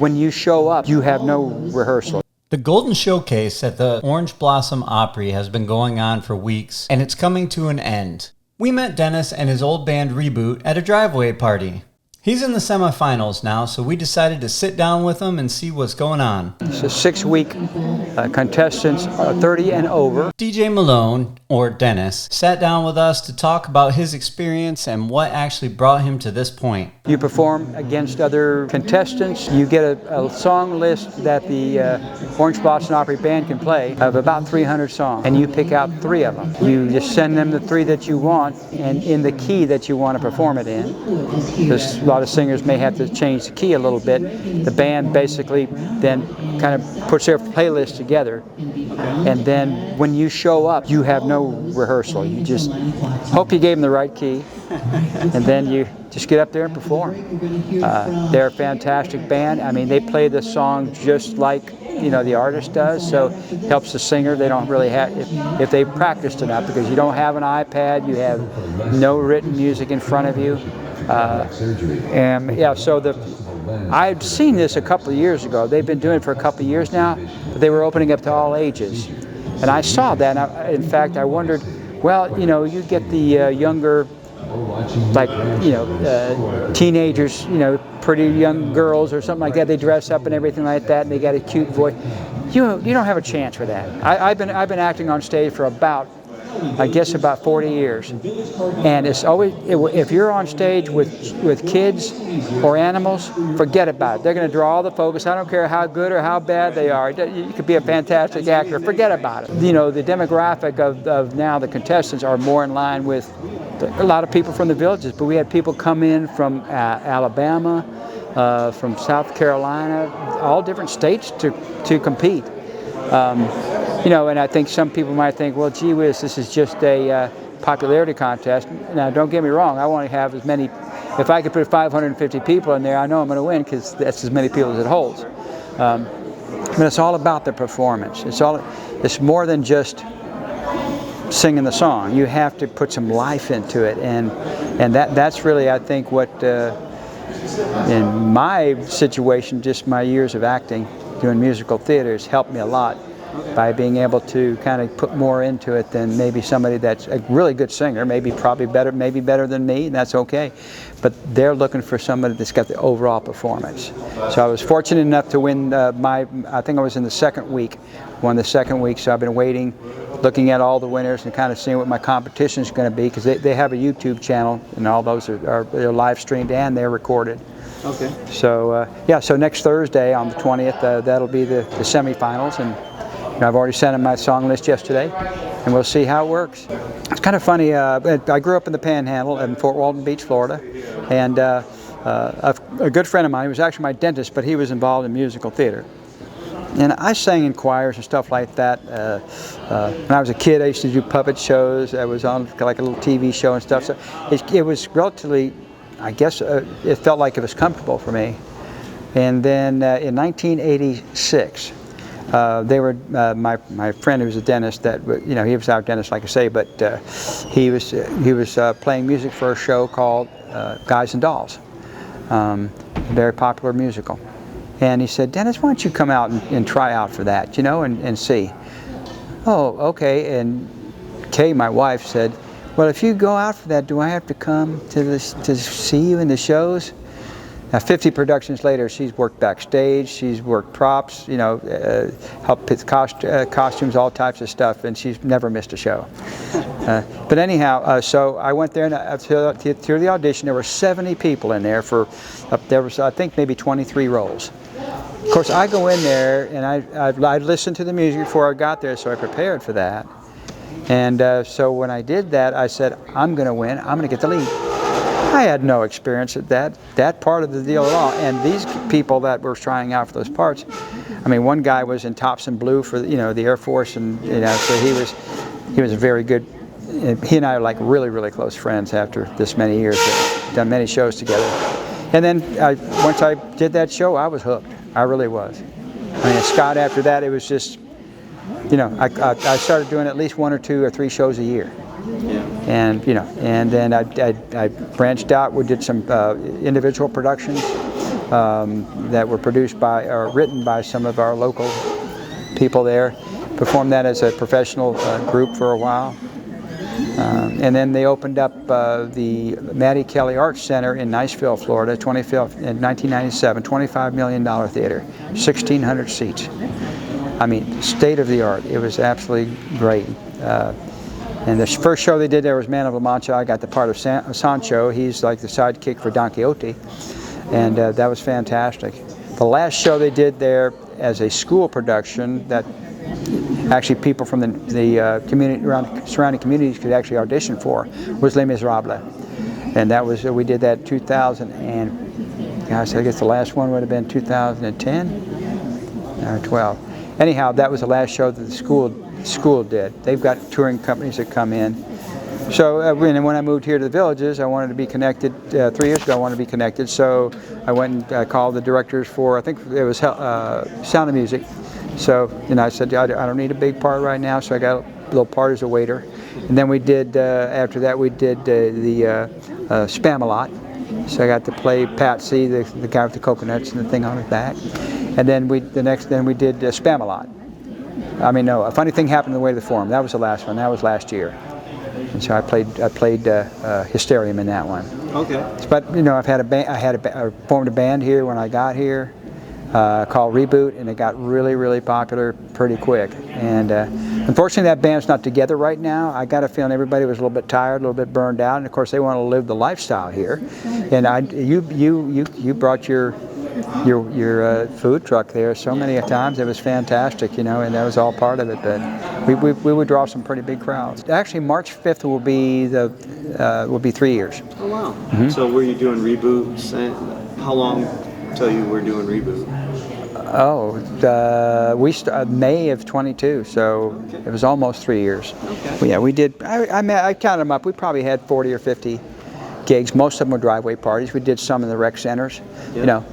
When you show up, you have no rehearsal. The Golden Showcase at the Orange Blossom Opry has been going on for weeks, and it's coming to an end. We met Dennis and his old band Reboot at a driveway party. He's in the semifinals now, so we decided to sit down with him and see what's going on. It's a 6-week contestants, 30 and over. DJ Malone, or Dennis, sat down with us to talk about his experience and what actually brought him to this point. You perform against other contestants. You get a song list that the Orange Blossom Opry band can play of about 300 songs, and you pick out 3 of them. You just send them the 3 that you want and in the key that you want to perform it in. There's a lot of singers may have to change the key a little bit. The band basically then kind of puts their playlist together, and then when you show up, you have no rehearsal. You just hope you gave them the right key, and then you just get up there and perform. They're a fantastic band. I mean, they play the song just like the artist does, so it helps the singer. They don't really have, if they practiced enough, because you don't have an iPad, you have no written music in front of you. And yeah, so I'd seen this a couple of years ago. They've been doing it for a couple of years now, but they were opening up to all ages. And I saw that, and in fact, I wondered, well, you get the younger, like, teenagers, pretty young girls or something like that. They dress up and everything like that, and they got a cute voice. You don't have a chance for that. I've been acting on stage for about 40 years, and it's always, if you're on stage with kids or animals, forget about it. They're going to draw all the focus. I don't care how good or how bad they are. You could be a fantastic actor. Forget about it. The demographic of now the contestants are more in line with a lot of people from the villages, but we had people come in from Alabama, from South Carolina, all different states to compete. And I think some people might think, well, gee whiz, this is just a popularity contest. Now, don't get me wrong, I want to have as many, if I could put 550 people in there, I know I'm going to win, because that's as many people as it holds. But it's all about the performance. It's more than just singing the song. You have to put some life into it, and that's really, I think, what, in my situation, just my years of acting, doing musical theater, has helped me a lot by being able to kind of put more into it than maybe somebody that's a really good singer, maybe better than me, and that's okay. But they're looking for somebody that's got the overall performance. So I was fortunate enough to win I think I was in the second week, won the second week, so I've been waiting, looking at all the winners and kind of seeing what my competition is going to be, because they have a YouTube channel, and all those they're live streamed and they're recorded. Okay. So so next Thursday on the 20th, that'll be the semifinals, and I've already sent them my song list yesterday, and we'll see how it works. It's kind of funny. I grew up in the Panhandle in Fort Walton Beach, Florida, and a good friend of mine, he was actually my dentist, but he was involved in musical theater. And I sang in choirs and stuff like that. When I was a kid, I used to do puppet shows. I was on like a little TV show and stuff. So it was relatively, I guess, it felt like it was comfortable for me. And then in 1986, they were my friend who was a dentist. That he was our dentist, like I say, but he was playing music for a show called Guys and Dolls, a very popular musical. And he said, "Dennis, why don't you come out and try out for that, and see?" Oh, okay. And Kay, my wife, said, "Well, if you go out for that, do I have to come to see you in the shows?" Now, 50 productions later, she's worked backstage, she's worked props, helped pick costumes, all types of stuff, and she's never missed a show. But anyhow, so I went there, and through the audition, there were 70 people in there there was, I think, maybe 23 roles. Of course, I go in there, and I listened to the music before I got there, so I prepared for that. And so when I did that, I said, I'm going to win, I'm going to get the lead. I had no experience at that part of the deal at all. And these people that were trying out for those parts, I mean, one guy was in Tops and Blue for the Air Force, and so he was very good. He and I are like really, really close friends after this many years. We've done many shows together. And then once I did that show, I was hooked. I really was. I mean, Scott, after that, it was just, I started doing at least 1 or 2 or 3 shows a year. Yeah. And then I branched out. We did some individual productions, that were produced by or written by some of our local people there. Performed that as a professional group for a while. And then they opened up the Mattie Kelly Arts Center in Niceville, Florida, in 1997, $25 million theater, 1,600 seats. I mean, state of the art. It was absolutely great. And the first show they did there was Man of La Mancha. I got the part of Sancho. He's like the sidekick for Don Quixote. And that was fantastic. The last show they did there as a school production that actually people from the community around surrounding communities could actually audition for was Les Miserables. And that was, we did that 2000 and, gosh, I guess the last one would have been 2010 or 12. Anyhow, that was the last show that the school did. They've got touring companies that come in. So when I moved here to the Villages, I wanted to be connected. 3 years ago, I wanted to be connected. So I went and called the directors for, I think it was Sound of Music. So I said, I don't need a big part right now. So I got a little part as a waiter. And then we did, after that, we did the Spam-A-Lot. So I got to play Patsy, the guy with the coconuts and the thing on his back. And then we did Spam-A-Lot. I mean, no, a funny thing happened on the way to the Forum. That was the last one. That was last year. And so I played Hysterium in that one. Okay. But I've had a band. I formed a band here when I got here, called Reboot, and it got really, really popular pretty quick. And unfortunately, that band's not together right now. I got a feeling everybody was a little bit tired, a little bit burned out, and of course, they want to live the lifestyle here. And you brought your food truck there so many times. It was fantastic, and that was all part of it. But we would draw some pretty big crowds. Actually, March 5th will be 3 years. Oh wow! Mm-hmm. So were you doing reboots? And how long till you were doing reboot? We May of 22, so okay. It was almost 3 years. Okay. Well, yeah, we did. I counted them up. We probably had 40 or 50 gigs. Most of them were driveway parties. We did some in the rec centers, yep.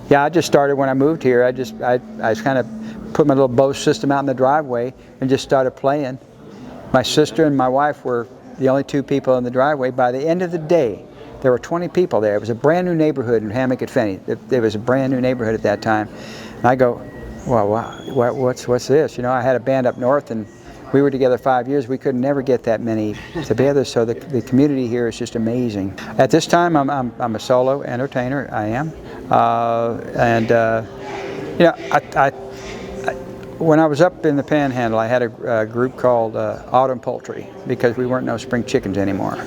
Yeah, I just started when I moved here. I kind of put my little Bose system out in the driveway and just started playing. My sister and my wife were the only two people in the driveway. By the end of the day, there were 20 people there. It was a brand new neighborhood in Hammock at Fenney. It was a brand new neighborhood at that time. And I go, well, what's this? I had a band up north, and we were together 5 years. We could never get that many together, so the community here is just amazing. At this time, I'm a solo entertainer. I am, when I was up in the Panhandle, I had a group called Autumn Poultry because we weren't no spring chickens anymore.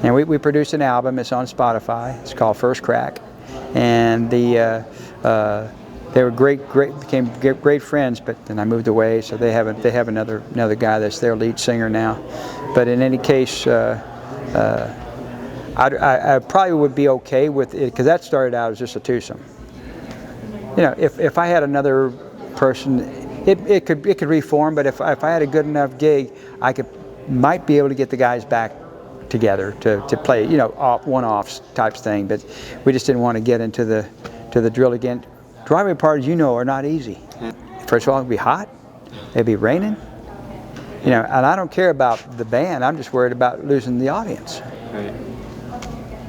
And we produced an album. It's on Spotify. It's called First Crack, and they were became great friends. But then I moved away, so they have another guy that's their lead singer now. But in any case, I probably would be okay with it because that started out as just a twosome. If I had another person, it could reform. But if I had a good enough gig, I might be able to get the guys back together to play, one-offs types thing. But we just didn't want to get into the drill again. Driveway parties, are not easy. First of all, it'd be hot, it'd be raining, and I don't care about the band. I'm just worried about losing the audience. Right.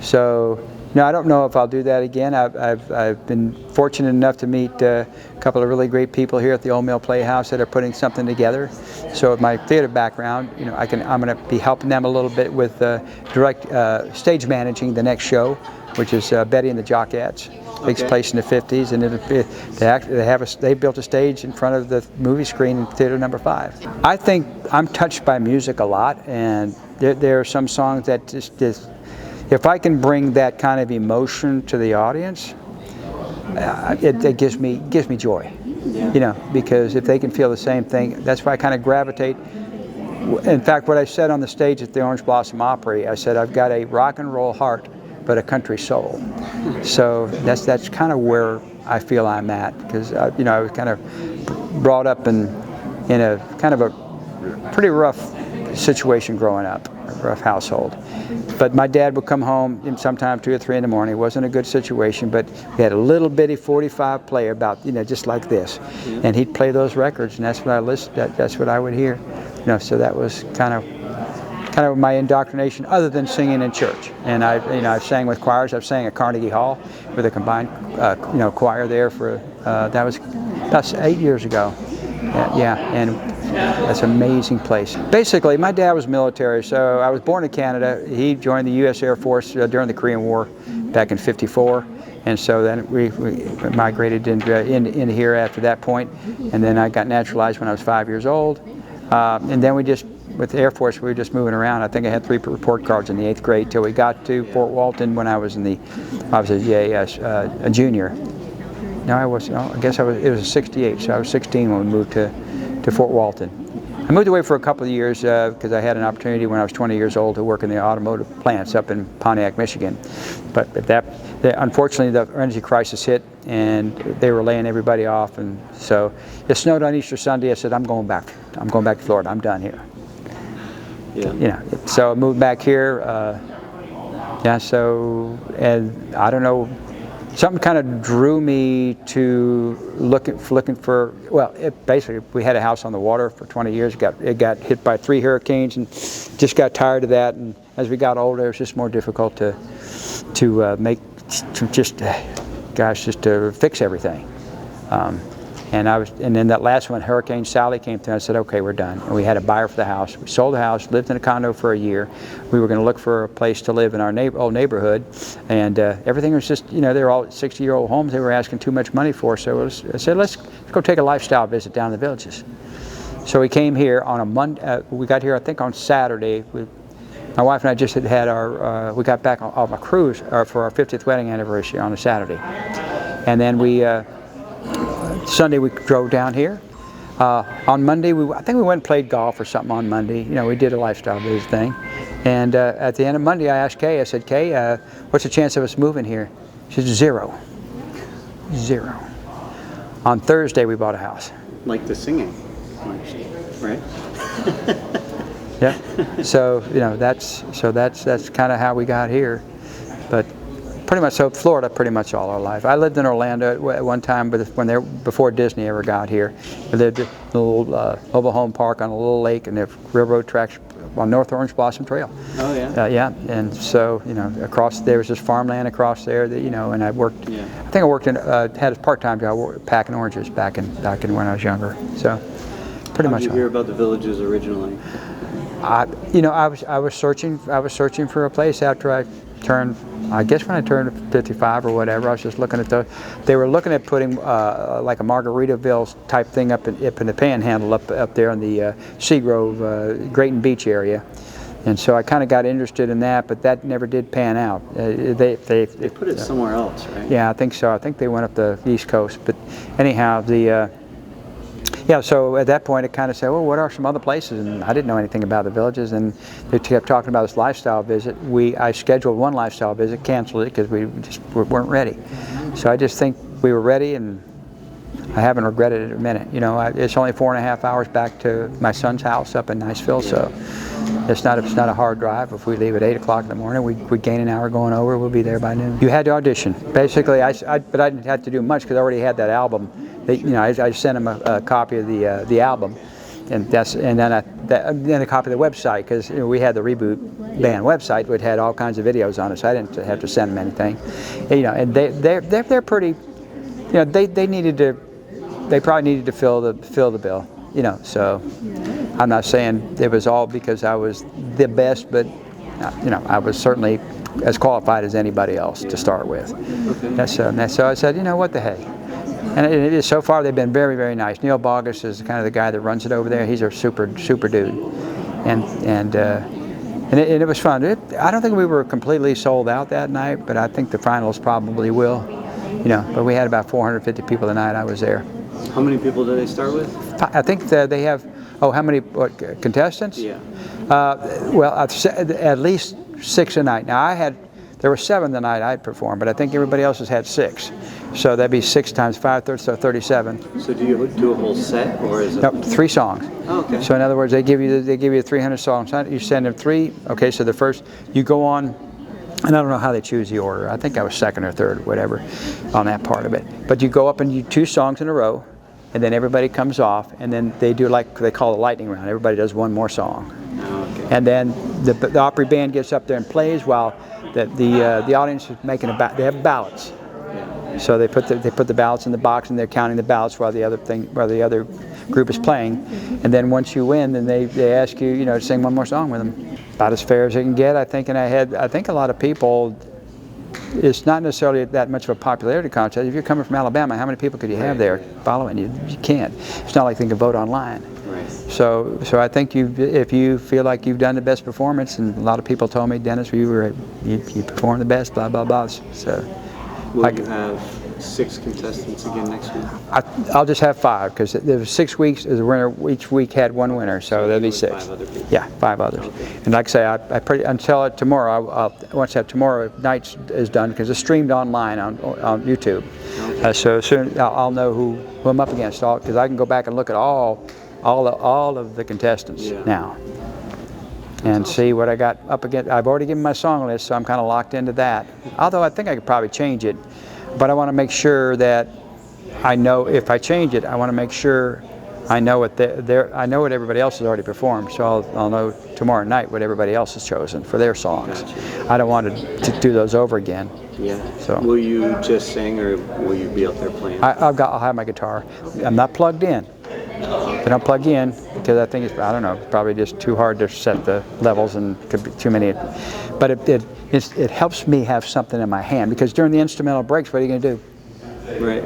So, I don't know if I'll do that again. I've been fortunate enough to meet a couple of really great people here at the Old Mill Playhouse that are putting something together. So with my theater background, I'm going to be helping them a little bit with direct stage managing the next show, which is Betty and the Jockettes. Takes place in the 50s, and they built a stage in front of the movie screen in theater number 5. I think I'm touched by music a lot, and there are some songs that just if I can bring that kind of emotion to the audience, it gives me joy. Yeah. Because if they can feel the same thing, that's why I kind of gravitate. In fact, what I said on the stage at the Orange Blossom Opry, I said I've got a rock and roll heart, but a country soul. So that's kind of where I feel I'm at, because I was kind of brought up in a kind of a pretty rough situation growing up, a rough household. But my dad would come home sometime 2 or 3 in the morning. It wasn't a good situation, but we had a little bitty 45 player about just like this, and he'd play those records, and that's what I listened. That's what I would hear. So that was kind of kind of my indoctrination, other than singing in church. And I sang with choirs. I sang at Carnegie Hall with a combined choir there for that's 8 years ago. Yeah, and that's an amazing place. Basically, my dad was military, so I was born in Canada. He joined the U.S. Air Force during the Korean War back in '54. And so then we migrated into here after that point, and then I got naturalized when I was 5 years old. And then with the Air Force, we were just moving around. I think I had 3 report cards in the 8th grade till we got to Fort Walton when I was a junior. No, I guess it was 68, so I was 16 when we moved to Fort Walton. I moved away for a couple of years because I had an opportunity when I was 20 years old to work in the automotive plants up in Pontiac, Michigan. But unfortunately, the energy crisis hit, and they were laying everybody off. And so it snowed on Easter Sunday. I said, I'm going back. I'm going back to Florida. I'm done here. Yeah. So I moved back here. And I don't know. Something kind of drew me to looking for. Well, basically we had a house on the water for 20 years. It got hit by 3 hurricanes, and just got tired of that. And as we got older, it was just more difficult to fix everything. And then that last one, Hurricane Sally, came through. And I said, okay, we're done. And we had a buyer for the house. We sold the house, lived in a condo for a year. We were going to look for a place to live in our old neighborhood, and everything was just, they were all 60-year-old homes. They were asking too much money for. So I said, let's go take a lifestyle visit down in the Villages. So we came here on a Monday. We got here, I think, on Saturday. My wife and I just had we got back off a cruise for our 50th wedding anniversary on a Saturday, and then Sunday we drove down here. On Monday, I think we went and played golf or something on Monday. We did a lifestyle visit thing. And at the end of Monday, I asked Kay, I said, Kay, what's the chance of us moving here? She said, 0. 0. On Thursday, we bought a house. Like the singing, right? Yeah. So, that's kind of how we got here. But pretty much, so Florida pretty much all our life. I lived in Orlando at one time, but before Disney ever got here. We lived in a little mobile home park on a little lake, and the railroad tracks on North Orange Blossom Trail. Oh yeah. Yeah, and so across there was just farmland across there that and I worked. Yeah. I think I worked had a part-time job packing oranges back in when I was younger. So pretty much. How did you hear about the Villages originally? I was searching for a place after I turned. I guess when I turned 55 or whatever, I was just looking at they were looking at putting like a Margaritaville type thing up in the Panhandle up there in the Seagrove, Grayton Beach area, and so I kind of got interested in that, but that never did pan out. They put it somewhere else, right? Yeah, I think so. I think they went up the East Coast, but anyhow, so at that point it kind of said, well, what are some other places? And I didn't know anything about the Villages, and they kept talking about this lifestyle visit. I scheduled one lifestyle visit, canceled it because we just weren't ready. So I just think we were ready, and I haven't regretted it a minute. It's only 4.5 hours back to my son's house up in Niceville, so it's not a hard drive. If we leave at 8 o'clock in the morning, we gain an hour going over. We'll be there by noon. You had to audition. Basically, but I didn't have to do much because I already had that album. I sent them a copy of the album, and then a copy of the website, because we had the Reboot band website, which had all kinds of videos on it. So I didn't have to send them anything. And they're pretty. They probably needed to fill the bill. So I'm not saying it was all because I was the best, but I was certainly as qualified as anybody else to start with. Okay. So I said, what the heck. And it is, so far they've been very, very nice. Neil Bogus is kind of the guy that runs it over there. He's a super dude, and it was fun. I don't think we were completely sold out that night, but I think the finals probably will. But we had about 450 people the night I was there. How many people did they start with? I think they have. Oh, how many contestants? Yeah. Well, at least 6 a night. Now there were 7 the night I performed, but I think everybody else has had 6. So that'd be 6 times 5, so 37. So do you do a whole set, or is it? No, 3 songs. Oh, okay. So in other words, they give you 300 songs. You send them 3. Okay, so the first you go on, and I don't know how they choose the order. I think I was 2nd or 3rd, whatever, on that part of it. But you go up and you 2 songs in a row, and then everybody comes off, and then they do like they call a lightning round. Everybody does one more song. Oh, okay. And then the Opry band gets up there and plays while the audience is making they have ballots. So they put the ballots in the box and they're counting the ballots while the other group is playing. And then once you win, then they ask you, to sing one more song with them. About as fair as it can get, I think. And I think a lot of people. It's not necessarily that much of a popularity contest. If you're coming from Alabama, how many people could you have there following you? You can't. It's not like they can vote online. Right. So I think if you feel like you've done the best performance, and a lot of people told me, Dennis, you performed the best, blah blah blah. So will you have 6 contestants again next week? I'll just have 5 because there was 6 weeks as a winner. Each week had 1 winner, so there'll be 6. 5 other people. Yeah, 5 others. Okay. And like I say, until tomorrow, once that tomorrow night is done, because it's streamed online on YouTube. Okay. So soon I'll know who I'm up against, because I can go back and look at all of the contestants now. And see what I got up against. I've already given my song list, so I'm kind of locked into that. Although I think I could probably change it, but I want to make sure that I know if I change it, I want to make sure I know what I know what everybody else has already performed. So I'll know tomorrow night what everybody else has chosen for their songs. Gotcha. I don't want to do those over again. Yeah. So will you just sing, or will you be out there playing? I'll have my guitar. I'm not plugged in. They don't plug in because I think I don't know, probably just too hard to set the levels and could be too many. But it helps me have something in my hand, because during the instrumental breaks, what are you going to do? Right.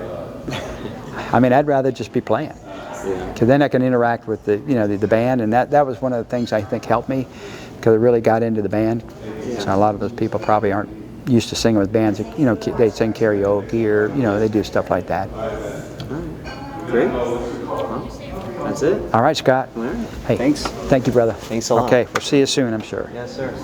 I mean, I'd rather just be playing. Yeah. Because then I can interact with the band, and that was one of the things I think helped me, because I really got into the band. Yeah. So a lot of those people probably aren't used to singing with bands. They sing karaoke, or they do stuff like that. All right. Great. Well, that's it. All right, Scott. All right. Hey, Thanks. Thank you, brother. Thanks a lot. Okay, we'll see you soon, I'm sure. Yes, sir.